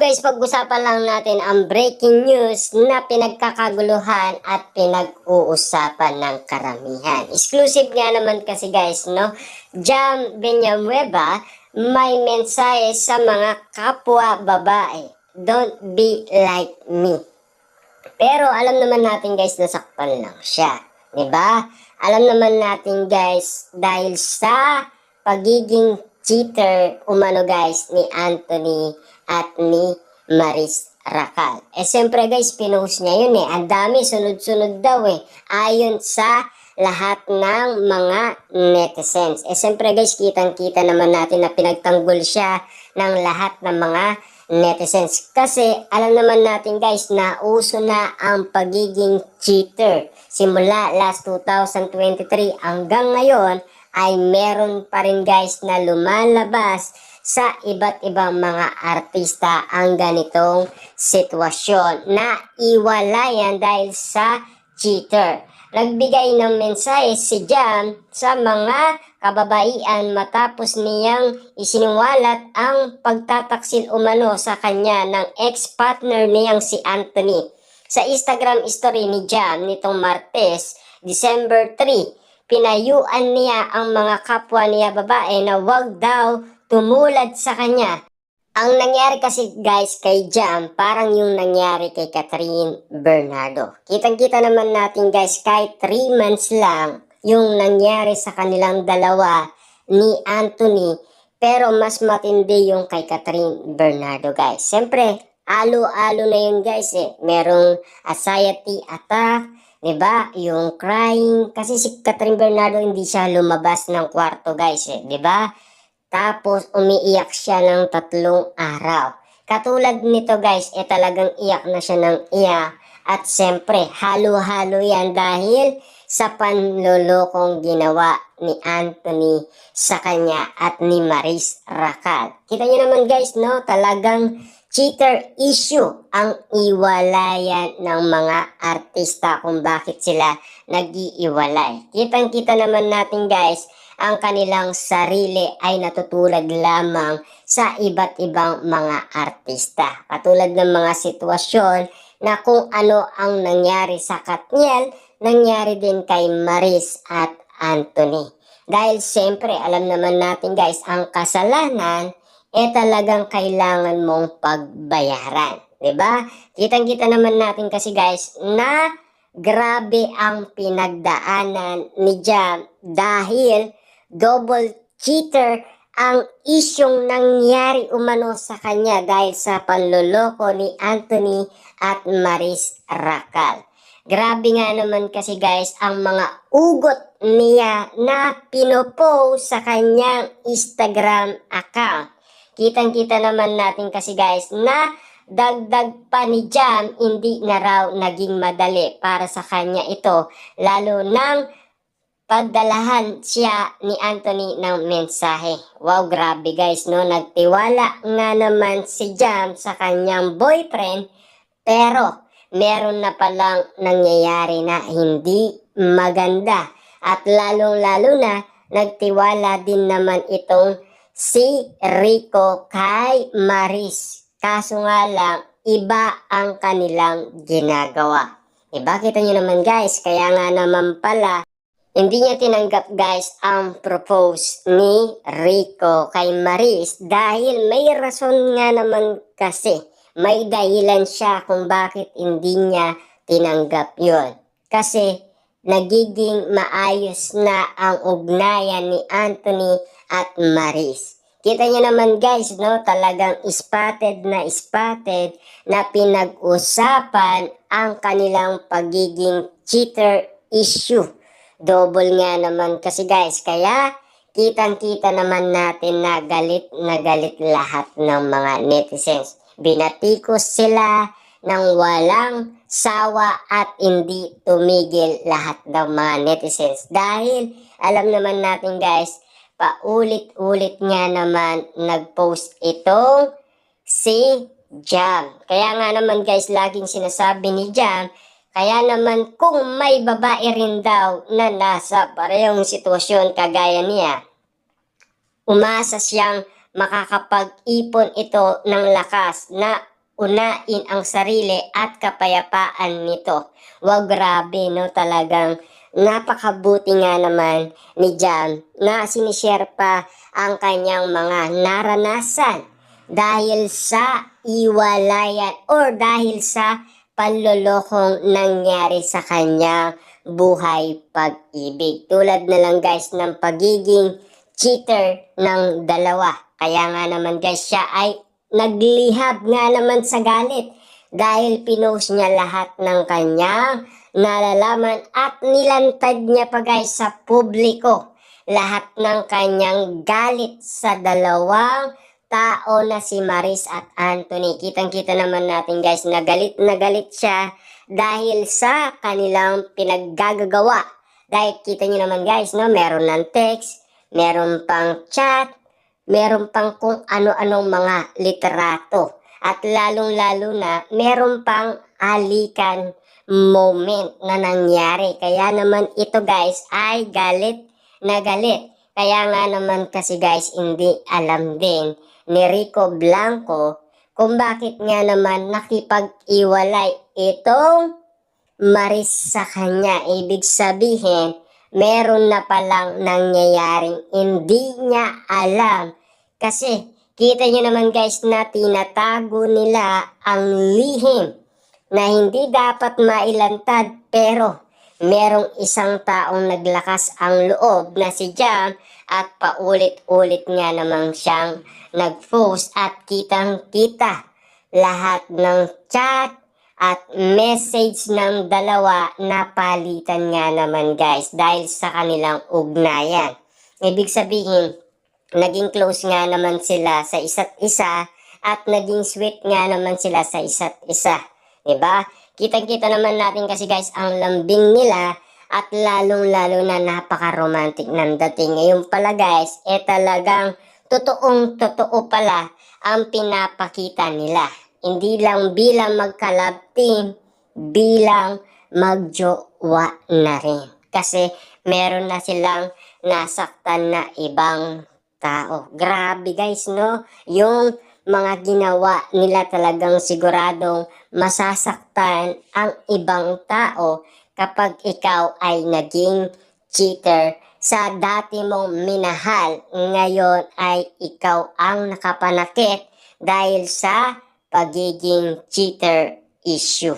guys, pag-usapan lang natin ang breaking news na pinagkakaguluhan at pinag-uusapan ng karamihan. Exclusive nga naman kasi guys, no? Jam Villanueva may mensahe sa mga kapwa babae. Don't be like me. Pero alam naman natin guys, nasaktan lang siya. Diba? Alam naman natin guys, dahil sa pagiging cheater umano guys ni Anthony at ni Maris Racal. Siyempre guys, pinost niya yun Ang dami, sunod-sunod daw ayon sa lahat ng mga netizens. Siyempre guys, kitang-kita naman natin na pinagtanggol siya ng lahat ng mga netizens. Kasi alam naman natin guys na uso na ang pagiging cheater. Simula last 2023 hanggang ngayon ay meron pa rin guys na lumalabas sa iba't ibang mga artista ang ganitong sitwasyon na iwalayan dahil sa cheater. Nagbigay ng mensahe si Jam sa mga kababaihan matapos niyang isiniwalat ang pagtataksil umano sa kanya ng ex-partner niyang si Anthony. Sa Instagram story ni Jam nitong Martes, December 3, pinayuan niya ang mga kapwa niya babae na wag daw tumulad sa kanya. Ang nangyari kasi guys kay Jam, parang yung nangyari kay Catherine Bernardo. Kitang-kita naman natin guys, kahit 3 months lang yung nangyari sa kanilang dalawa ni Anthony, pero mas matindi yung kay Catherine Bernardo guys. Siyempre, alo-alo na yun guys Merong anxiety attack, diba? Yung crying, kasi si Catherine Bernardo hindi siya lumabas ng kwarto guys diba? Tapos, umiiyak siya ng 3 araw. Katulad nito guys, talagang iyak na siya ng iyak. At siyempre, halo-halo yan dahil sa panlolokong ginawa ni Anthony sa kanya at ni Maris Racal. Kita niyo naman guys, no? Talagang cheater issue ang iwalayan ng mga artista kung bakit sila nag-iiwalay. Kitang-kita naman natin guys, ang kanilang sarili ay natutulad lamang sa iba't ibang mga artista. Katulad ng mga sitwasyon na kung ano ang nangyari sa Katniel, nangyari din kay Maris at Anthony. Dahil siyempre, alam naman natin guys, ang kasalanan talagang kailangan mong pagbayaran. Diba? Kitang-kita naman natin kasi guys na grabe ang pinagdaanan ni Jam dahil double cheater ang isyong nangyari umano sa kanya dahil sa panloloko ni Anthony at Maris Racal. Grabe nga naman kasi guys ang mga ugot niya na pinopost sa kanyang Instagram account. Kitang-kita naman natin kasi guys na dagdag pa ni Jam, hindi na raw naging madali para sa kanya ito, lalo nang padalahan siya ni Anthony ng mensahe. Wow, grabe guys, no? Nagtiwala nga naman si Jam sa kanyang boyfriend, pero meron na palang nangyayari na hindi maganda. At lalong-lalo na, nagtiwala din naman itong si Rico kay Maris. Kaso nga lang, iba ang kanilang ginagawa. Diba? Kita nyo naman guys, kaya nga naman pala, hindi niya tinanggap guys ang propose ni Rico kay Maris dahil may rason nga naman kasi. May dahilan siya kung bakit hindi niya tinanggap yon. Kasi nagiging maayos na ang ugnayan ni Anthony at Maris. Kita niyo naman guys, no? Talagang spotted na pinag-usapan ang kanilang pagiging cheater issue. Double nga naman kasi guys, kaya kitang-kita naman natin na galit lahat ng mga netizens. Binatikos sila ng walang sawa at hindi tumigil lahat ng mga netizens. Dahil alam naman natin guys, paulit-ulit nga naman nag-post itong si Jam. Kaya nga naman guys, laging sinasabi ni Jam, kaya naman kung may babae rin daw na nasa parehong sitwasyon kagaya niya, umasa siyang makakapag-ipon ito ng lakas na unain ang sarili at kapayapaan nito. Wow, grabe, no? Talagang napakabuti nga naman ni Jam na sinishare pa ang kanyang mga naranasan dahil sa iwalayan or dahil sa panlolokong nangyari sa kanyang buhay pag-ibig. Tulad na lang guys ng pagiging cheater ng dalawa. Kaya nga naman guys, siya ay naglihab nga naman sa galit dahil pinost niya lahat ng kanyang nalalaman at nilantad niya pa guys sa publiko lahat ng kanyang galit sa dalawang tao na si Maris at Anthony. Kitang-kita naman natin guys na galit siya dahil sa kanilang pinaggagawa. Dahil kita niyo naman guys, no, meron ng text, meron pang chat, meron pang kung ano-anong mga literato. At lalong-lalo na, meron pang alikan moment na nangyari. Kaya naman ito guys ay galit na galit. Kaya nga naman kasi guys, hindi alam din ni Rico Blanco kung bakit nga naman nakipag-iwalay itong Maris sa kanya. Ibig sabihin, meron na palang nangyayaring hindi niya alam. Kasi kita niyo naman guys na tinatago nila ang lihim na hindi dapat mailantad, pero merong isang taong naglakas ang loob na si Jam at paulit-ulit nga namang siyang nag-post at kitang-kita lahat ng chat at message ng dalawa na palitan nga naman guys dahil sa kanilang ugnayan. Ibig sabihin, naging close nga naman sila sa isa't isa at naging sweet nga naman sila sa isa't isa. Diba? Kitang-kita naman natin kasi guys ang lambing nila at lalong-lalo na napaka-romantic ng dating. Ngayon pala guys, talagang totoong-totoo pala ang pinapakita nila. Hindi lang bilang magka-love team, bilang magjowa na rin. Kasi meron na silang nasaktan na ibang tao. Grabe guys, no? Yung mga ginawa nila talagang siguradong masasaktan ang ibang tao kapag ikaw ay naging cheater sa dati mong minahal. Ngayon ay ikaw ang nakapanakit dahil sa pagiging cheater issue.